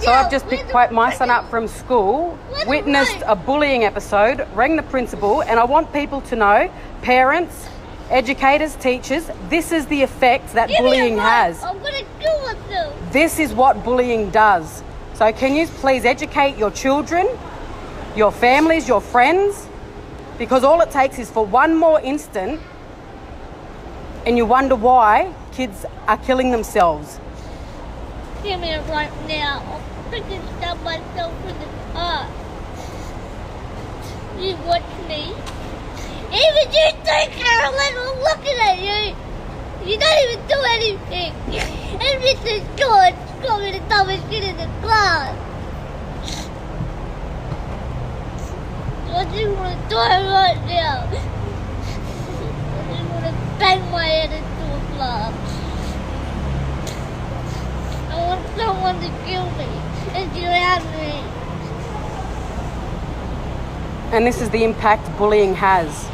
So I've just picked my son up from school, witnessed a bullying episode, rang the principal, and I want people to know, parents, educators, teachers, this is the effect that bullying has. I'm going to kill myself. This is what bullying does. So can you please educate your children, your families, your friends? Because all it takes is for one more instant and you wonder why kids are killing themselves. Give me it right now. I'll freaking stab myself in the heart. You watch me. Even you too, Carolyn, I'm looking at you. You don't even do anything. And Mrs. George got me the dumbest kid in the class. I just want to die right now. I just want to bang my head into a glass. I want someone to kill me and drown me. And this is the impact bullying has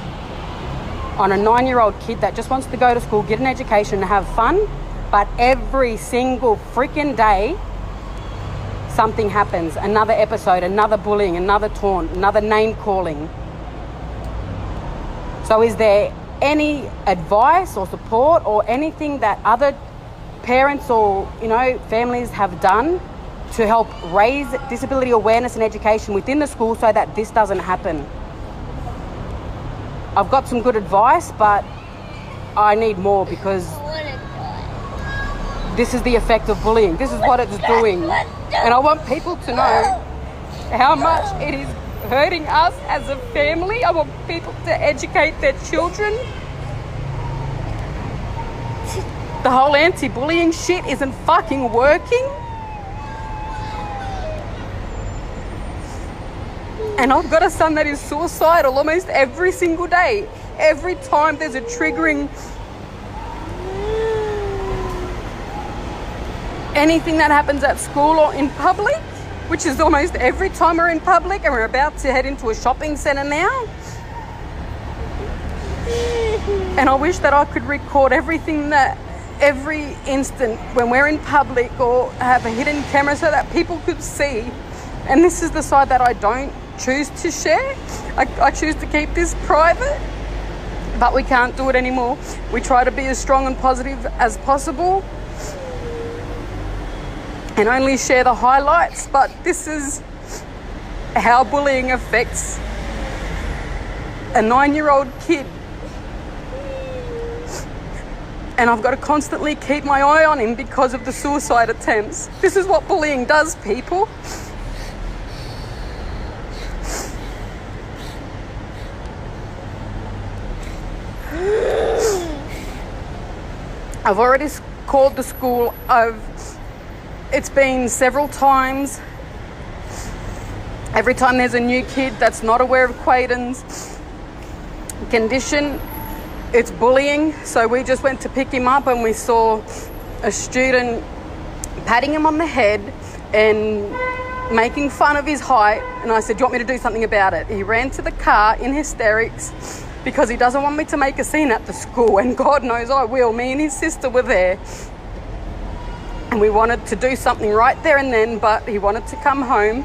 on a 9-year-old kid that just wants to go to school, get an education and have fun, but every single freaking day something happens, another episode, another bullying, another taunt, another name calling. So is there any advice or support or anything that other parents or families have done to help raise disability awareness and education within the school so that this doesn't happen? I've got some good advice, but I need more because this is the effect of bullying. This is what it's doing. And I want people to know how much it is hurting us as a family. I want people to educate their children. The whole anti-bullying shit isn't fucking working. And I've got a son that is suicidal almost every single day. Every time there's a triggering anything that happens at school or in public, which is almost every time we're in public, and we're about to head into a shopping centre now. And I wish that I could record every instant when we're in public or have a hidden camera so that people could see. And this is the side that I don't choose to share. I choose to keep this private, but we can't do it anymore. We try to be as strong and positive as possible and only share the highlights, but this is how bullying affects a 9-year-old kid. And I've got to constantly keep my eye on him because of the suicide attempts. This is what bullying does, people. I've already called the school. It's been several times. Every time there's a new kid that's not aware of Quaden's condition, it's bullying. So we just went to pick him up and we saw a student patting him on the head and making fun of his height. And I said, do you want me to do something about it? He ran to the car in hysterics because he doesn't want me to make a scene at the school. And God knows I will. Me and his sister were there. And we wanted to do something right there and then, but he wanted to come home.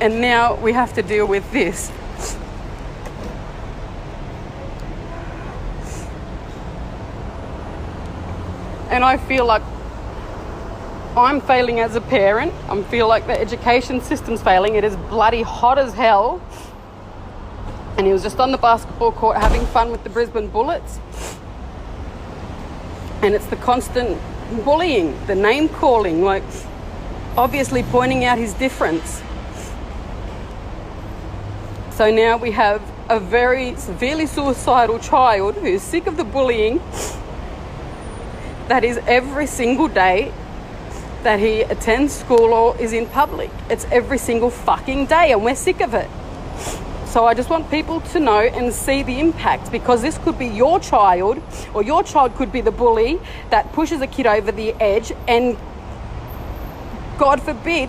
And now we have to deal with this. And I feel like I'm failing as a parent. I feel like the education system's failing. It is bloody hot as hell. And he was just on the basketball court having fun with the Brisbane Bullets. And it's the constant bullying, the name calling, like obviously pointing out his difference. So now we have a very severely suicidal child who's sick of the bullying that is every single day that he attends school or is in public. It's every single fucking day and we're sick of it. So I just want people to know and see the impact, because this could be your child, or your child could be the bully that pushes a kid over the edge, and God forbid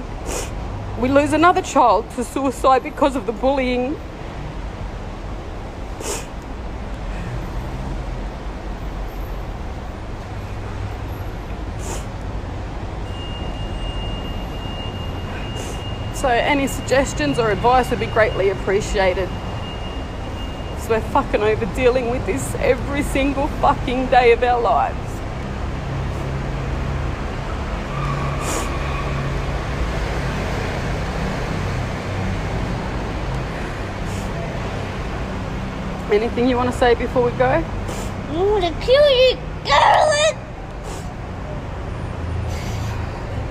we lose another child to suicide because of the bullying. So any suggestions or advice would be greatly appreciated. So we're fucking over dealing with this every single fucking day of our lives. Anything you want to say before we go? I want to kill you, Carolyn!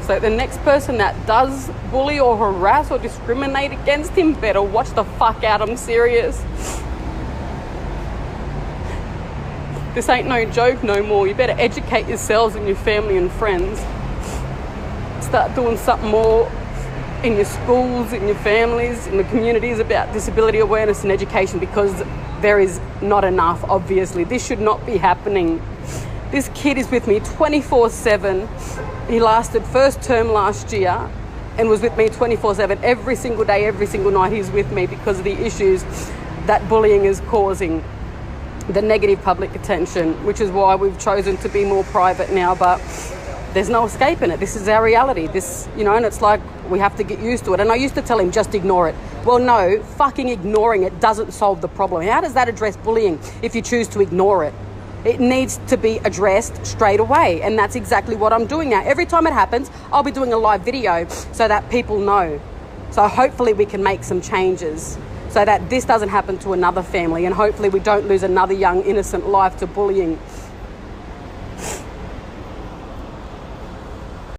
So the next person that does bully or harass or discriminate against him better watch the fuck out. I'm serious. This ain't no joke no more. You better educate yourselves and your family and friends. Start doing something more in your schools, in your families, in the communities about disability awareness and education, because there is not enough, obviously. This should not be happening. This kid is with me 24/7. He lasted first term last year and was with me 24/7 every single day, every single night. He's with me because of the issues that bullying is causing, the negative public attention, which is why we've chosen to be more private now. But there's no escaping it. This is our reality. This, and it's like we have to get used to it. And I used to tell him, just ignore it. Well, no, fucking ignoring it doesn't solve the problem. How does that address bullying if you choose to ignore it? It needs to be addressed straight away. And that's exactly what I'm doing now. Every time it happens, I'll be doing a live video so that people know. So hopefully we can make some changes so that this doesn't happen to another family, and hopefully we don't lose another young innocent life to bullying.